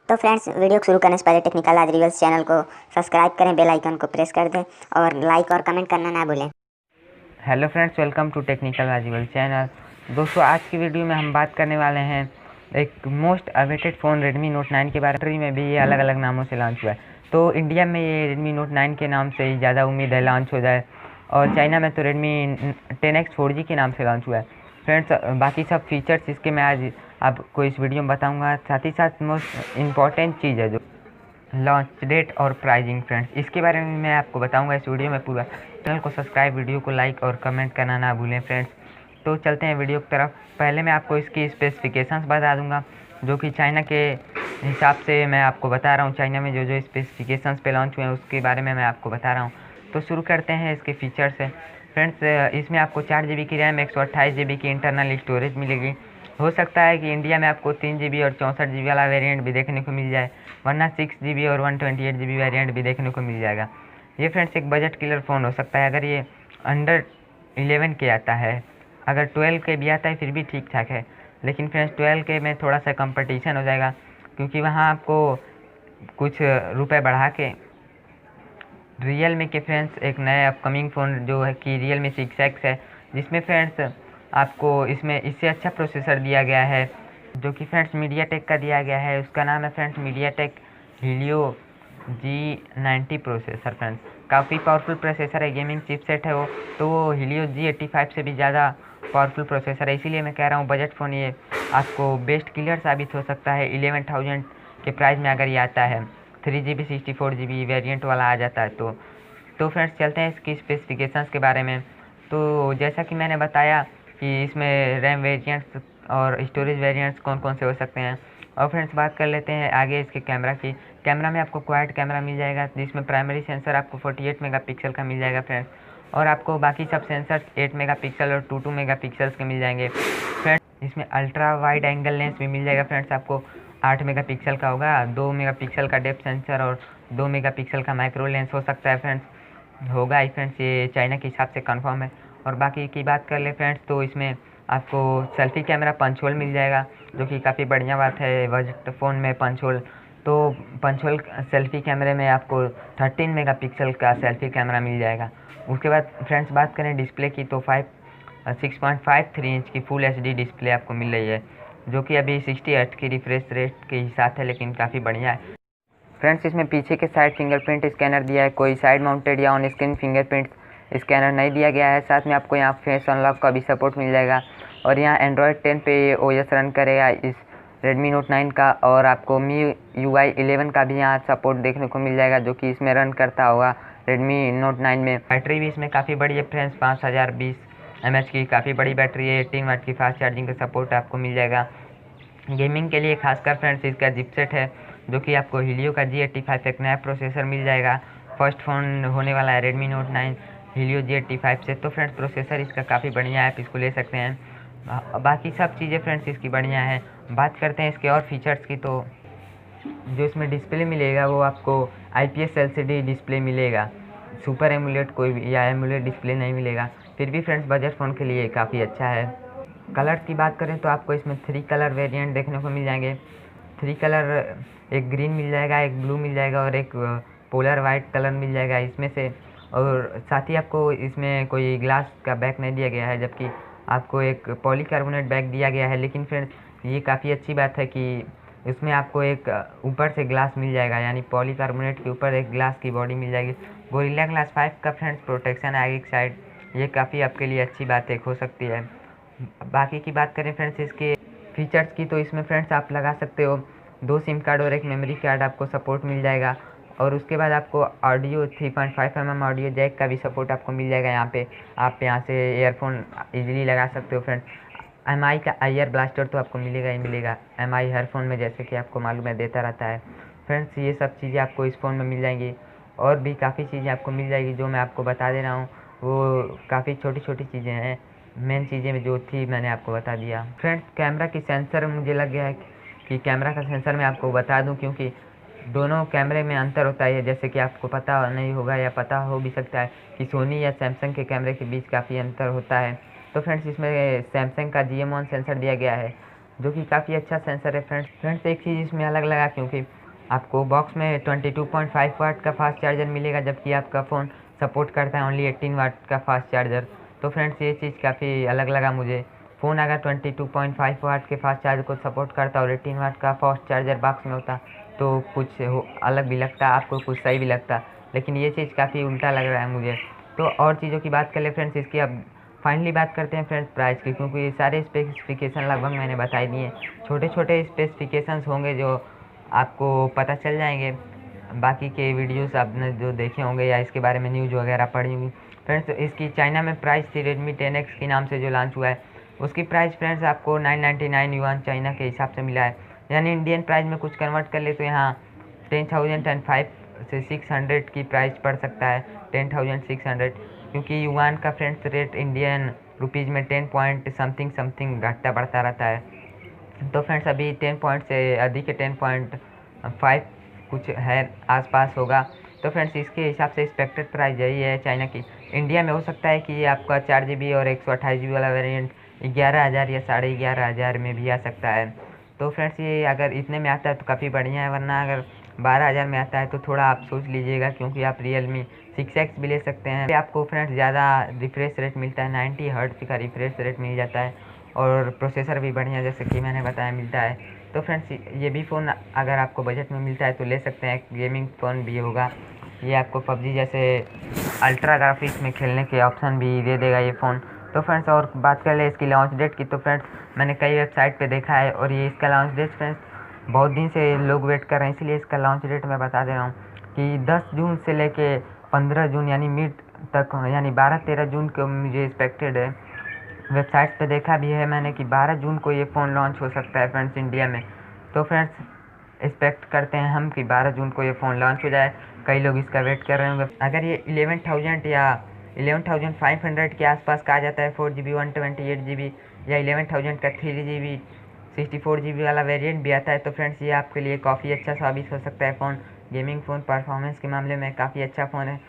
तो friends, video शुरू करने से पहले टेक्निकल आज रिवल्स चैनल को सब्सक्राइब करें, बेल आइकन को प्रेस कर दें और लाइक और कमेंट करना ना भूलें। Hello friends, welcome to technical आज रिवल्स चैनल। दोस्तों, आज की वीडियो में हम बात करने वाले हैं एक most awaited phone Redmi Note 9 के बारे में। भी ये अलग अलग नामों से लॉन्च हुआ है, तो इंडिया में ये Redmi Note 9 के नाम से ही ज़्यादा उम्मीद है लॉन्च हो जाए, और चाइना में तो Redmi 10X 4G के नाम से लॉन्च हुआ है। फ्रेंड्स, बाकी सब फीचर्स इसके मैं आज आपको इस वीडियो में बताऊंगा। साथ ही साथ मोस्ट इम्पॉर्टेंट चीज़ है जो लॉन्च डेट और प्राइजिंग। फ्रेंड्स, इसके बारे में मैं आपको बताऊंगा इस वीडियो में पूरा। चैनल को सब्सक्राइब, वीडियो को लाइक और कमेंट करना ना भूलें। फ्रेंड्स, तो चलते हैं वीडियो की तरफ। पहले मैं आपको इसकी स्पेसिफिकेशंस बता दूंगा, जो कि चाइना के हिसाब से मैं आपको बता रहा हूँ। चाइना में जो जो स्पेसिफिकेशंस पे लॉन्च हुए हैं उसके बारे में मैं आपको बता रहा हूँ। तो शुरू करते हैं इसके फीचर से। फ्रेंड्स, इसमें आपको 4 GB की रैम, 128 GB की इंटरनल स्टोरेज मिलेगी। हो सकता है कि इंडिया में आपको 3 GB और 64 GB वाला वेरिएंट भी देखने को मिल जाए, वरना 6 GB और 128 GB वेरिएंट भी देखने को मिल जाएगा। ये फ्रेंड्स एक बजट किलर फ़ोन हो सकता है अगर ये अंडर 11 के आता है। अगर 12 के भी आता है फिर भी ठीक ठाक है, लेकिन फ्रेंड्स 12 के में थोड़ा सा कंपटीशन हो जाएगा, क्योंकि वहाँ आपको कुछ रुपए बढ़ा के Realme के फ्रेंड्स एक नए अपकमिंग फ़ोन जो है कि Realme 6X है, जिसमें फ्रेंड्स आपको इसमें इससे अच्छा प्रोसेसर दिया गया है, जो कि फ्रेंड्स MediaTek का दिया गया है। उसका नाम है friends MediaTek Helio G90 processor. Friends, काफ़ी पावरफुल प्रोसेसर है, गेमिंग चिपसेट है वो, तो वो Helio G85 से भी ज़्यादा पावरफुल प्रोसेसर है। इसीलिए मैं कह रहा हूँ बजट फ़ोन ये आपको बेस्ट किलर साबित हो सकता है 11,000 के प्राइस में। अगर ये आता है 3 GB 64 GB वेरिएंट वाला आ जाता है तो फ्रेंड्स चलते हैं इसकी स्पेसिफिकेशंस के बारे में। तो जैसा कि मैंने बताया कि इसमें रैम वेरिएंट्स और स्टोरेज वेरिएंट्स कौन कौन से हो सकते हैं। और फ्रेंड्स, बात कर लेते हैं आगे इसके कैमरा की। कैमरा में आपको क्वाड कैमरा मिल जाएगा, जिसमें प्राइमरी सेंसर आपको 48 मेगापिक्सल का मिल जाएगा फ्रेंड्स, और आपको बाकी सब सेंसर्स 8 मेगापिक्सल और 2 मेगापिक्सल के मिल जाएंगे। फ्रेंड्स, इसमें अल्ट्रा वाइड एंगल लेंस भी मिल जाएगा फ्रेंड्स, आपको 8 मेगापिक्सल का होगा, 2 मेगापिक्सल का डेप्थ सेंसर और 2 मेगापिक्सल का माइक्रो लेंस हो सकता है फ्रेंड्स, होगा ही फ्रेंड्स, ये चाइना के हिसाब से कंफर्म है। और बाकी की बात कर ले फ्रेंड्स, तो इसमें आपको सेल्फी कैमरा पंच होल मिल जाएगा, जो कि काफ़ी बढ़िया बात है बजट फ़ोन में पंच होल। तो पंच होल सेल्फी कैमरे में आपको 13 मेगापिक्सल का सेल्फी कैमरा मिल जाएगा। उसके बाद फ्रेंड्स बात करें डिस्प्ले की, तो 6.53 इंच की फुल HD डिस्प्ले आपको मिल रही है, जो कि अभी 60 हर्ट्ज की रिफ्रेश रेट के हिसाब है, लेकिन काफ़ी बढ़िया है। फ्रेंड्स, इसमें पीछे के साइड फिंगरप्रिंट स्कैनर दिया है, कोई साइड माउंटेड या ऑन स्क्रीन फिंगरप्रिंट स्कैनर नहीं दिया गया है। साथ में आपको यहाँ फेस अनलॉक का भी सपोर्ट मिल जाएगा, और यहाँ एंड्रॉयड 10 पे OS रन करेगा इस Redmi Note 9 का, और आपको MIUI 11 का भी यहाँ सपोर्ट देखने को मिल जाएगा, जो कि इसमें रन करता होगा Redmi Note 9 में। बैटरी भी इसमें काफ़ी बड़ी है फ्रेंड्स, 5020 mAh की काफ़ी बड़ी बैटरी है। 18 वाट की फास्ट चार्जिंग का सपोर्ट आपको मिल जाएगा। गेमिंग के लिए खासकर फ्रेंड्स इसका चिपसेट है, जो कि आपको Helio का G85 एक नया प्रोसेसर मिल जाएगा। फर्स्ट फ़ोन होने वाला है Redmi Note 9 Helio G85 से, तो फ्रेंड्स प्रोसेसर इसका काफ़ी बढ़िया है, आप इसको ले सकते हैं। बाकी सब चीज़ें फ्रेंड्स इसकी बढ़िया है। बात करते हैं इसके और फीचर्स की, तो जो इसमें डिस्प्ले मिलेगा वो आपको IPS LCD डिस्प्ले मिलेगा, सुपर एमुलेट कोई भी या एमुलेट डिस्प्ले नहीं मिलेगा। फिर भी फ्रेंड्स बजट फ़ोन के लिए काफ़ी अच्छा है। कलर की बात करें तो आपको इसमें 3 कलर वेरिएंट देखने को मिल जाएंगे। 3 कलर, एक ग्रीन मिल जाएगा, एक ब्लू मिल जाएगा और एक पोलर वाइट कलर मिल जाएगा इसमें से। और साथ ही आपको इसमें कोई ग्लास का बैक नहीं दिया गया है, जबकि आपको एक पॉलीकार्बोनेट बैक दिया गया है। लेकिन फ्रेंड्स ये काफ़ी अच्छी बात है कि इसमें आपको एक ऊपर से ग्लास मिल जाएगा, यानी पॉलीकार्बोनेट के ऊपर एक ग्लास की बॉडी मिल जाएगी। गोरिल्ला ग्लास 5 का फ्रेंड्स प्रोटेक्शन है आगे की साइड, ये काफ़ी आपके लिए अच्छी बात एक हो सकती है। बाकी की बात करें फ्रेंड्स इसके फीचर्स की, तो इसमें फ्रेंड्स आप लगा सकते हो 2 सिम कार्ड और एक मेमोरी कार्ड आपको सपोर्ट मिल जाएगा। और उसके बाद आपको ऑडियो 3.5 mm ऑडियो जैक का भी सपोर्ट आपको मिल जाएगा। यहाँ पे आप यहाँ से ईयरफोन इजीली लगा सकते हो फ्रेंड्स। MI का IR ब्लास्टर तो आपको मिलेगा ही मिलेगा, MI हर फ़ोन में जैसे कि आपको मालूम है देता रहता है फ्रेंड्स। ये सब चीज़ें आपको इस फ़ोन में मिल जाएंगी, और भी काफ़ी चीज़ें आपको मिल जाएगी जो मैं आपको बता दे रहा हूँ, वो काफ़ी छोटी छोटी चीज़ें हैं। मेन चीज़ें में जो थी मैंने आपको बता दिया। फ्रेंड्स, कैमरा की सेंसर मुझे लग गया है कि कैमरा का सेंसर मैं आपको बता दूं, क्योंकि दोनों कैमरे में अंतर होता है। जैसे कि आपको पता नहीं होगा या पता हो भी सकता है कि सोनी या सैमसंग के कैमरे के बीच काफ़ी अंतर होता है। तो फ्रेंड्स, इसमें सैमसंग का GM1 सेंसर दिया गया है, जो कि काफ़ी अच्छा सेंसर है फ्रेंड्स एक चीज़ इसमें अलग लगा क्योंकि आपको बॉक्स में 22.5 वाट का फास्ट चार्जर मिलेगा, जबकि आपका फ़ोन सपोर्ट करता है ओनली 18 वाट का फास्ट चार्जर। तो फ्रेंड्स ये चीज़ काफ़ी अलग लगा मुझे। फ़ोन अगर 22.5 वाट के फास्ट चार्जर को सपोर्ट करता और 18 वाट का फास्ट चार्जर बॉक्स में होता तो कुछ अलग भी लगता, आपको कुछ सही भी लगता, लेकिन ये चीज़ काफ़ी उल्टा लग रहा है मुझे। तो और चीज़ों की बात कर ले फ्रेंड्स, इसकी अब फाइनली बात करते हैं फ्रेंड्स प्राइस की, क्योंकि ये सारे स्पेसिफिकेशन लगभग मैंने बता दिए। छोटे छोटे स्पेसिफिकेशंस होंगे जो आपको पता चल जाएंगे, बाकी के वीडियोस आपने जो देखे होंगे या इसके बारे में न्यूज़ वगैरह पढ़ी होंगी। फ्रेंड्स तो इसकी चाइना में प्राइस थी Redmi 10X के नाम से जो लॉन्च हुआ है, उसकी प्राइस फ्रेंड्स आपको 999 युआन चाइना के हिसाब से मिला है, यानी इंडियन प्राइस में कुछ कन्वर्ट कर ले तो यहाँ 10,005 से 600 की प्राइस पड़ सकता है, 10,600, क्योंकि युआन का फ्रेंड्स रेट इंडियन रुपीज़ में 10 पॉइंट समथिंग घटता बढ़ता रहता है। तो फ्रेंड्स अभी 10 पॉइंट से अधिक है, 10.5 कुछ है आसपास होगा। तो फ्रेंड्स इसके हिसाब से एक्सपेक्टेड प्राइस यही है चाइना की। इंडिया में हो सकता है कि ये आपका 4GB और 128GB वाला वेरिएंट 11,000 या 11,500 में भी आ सकता है। तो फ्रेंड्स ये अगर इतने में आता है तो काफ़ी बढ़िया है, वरना अगर 12,000 में आता है तो थोड़ा आप सोच लीजिएगा, क्योंकि आप Realme 6X भी ले सकते हैं। आपको फ्रेंड्स ज़्यादा रिफ्रेश रेट मिलता है, 90 हर्ट्ज का रिफ्रेश रेट मिल जाता है, और प्रोसेसर भी बढ़िया जैसे कि मैंने बताया मिलता है। तो फ्रेंड्स ये भी फ़ोन अगर आपको बजट में मिलता है तो ले सकते हैं, गेमिंग फ़ोन भी होगा। ये आपको PUBG जैसे अल्ट्रा ग्राफिक्स में खेलने के ऑप्शन भी दे देगा ये फ़ोन। तो फ्रेंड्स और बात कर ले इसकी लॉन्च डेट की, तो फ्रेंड्स मैंने कई वेबसाइट पे देखा है और ये इसका लॉन्च डेट फ्रेंड्स बहुत दिन से लोग वेट कर रहे हैं, इसलिए इसका लॉन्च डेट मैं बता दे रहा हूँ कि 10 जून से लेके 15 जून यानी मिड तक, यानी 12-13 जून को मुझे एक्सपेक्टेड है। वेबसाइट्स पे देखा भी है मैंने कि 12 जून को ये फ़ोन लॉन्च हो सकता है फ्रेंड्स इंडिया में। तो फ्रेंड्स एक्सपेक्ट करते हैं हम कि 12 जून को ये फ़ोन लॉन्च हो जाए। कई लोग इसका वेट कर रहे होंगे। अगर ये 11,000 या 11,500 के आसपास का आ जाता है 4GB 128GB, या 11,000 का 3GB 64GB वाला वेरिएंट भी आता है, तो फ्रेंड्स ये आपके लिए काफ़ी अच्छा साबित हो सकता है। फ़ोन गेमिंग फ़ोन परफॉर्मेंस के मामले में काफ़ी अच्छा फ़ोन है।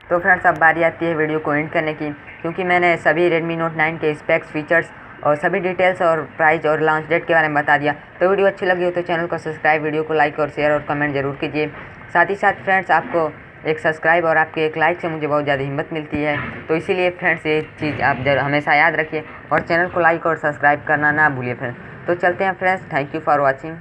तो फ्रेंड्स अब बारी आती है वीडियो को एंड करने की, क्योंकि मैंने सभी Redmi Note 9 के स्पेक्स, फीचर्स और सभी डिटेल्स और प्राइस और लॉन्च डेट के बारे में बता दिया। तो वीडियो अच्छी लगी हो तो चैनल को सब्सक्राइब, वीडियो को लाइक और शेयर और कमेंट जरूर कीजिए। साथ ही साथ फ्रेंड्स आपको एक सब्सक्राइब और आपके एक लाइक से मुझे बहुत ज़्यादा हिम्मत मिलती है, तो इसीलिए फ्रेंड्स ये चीज़ आप हमेशा याद रखिए और चैनल को लाइक और सब्सक्राइब करना ना भूलिए फ्रेंड्स। तो चलते हैं friends, thank you for watching.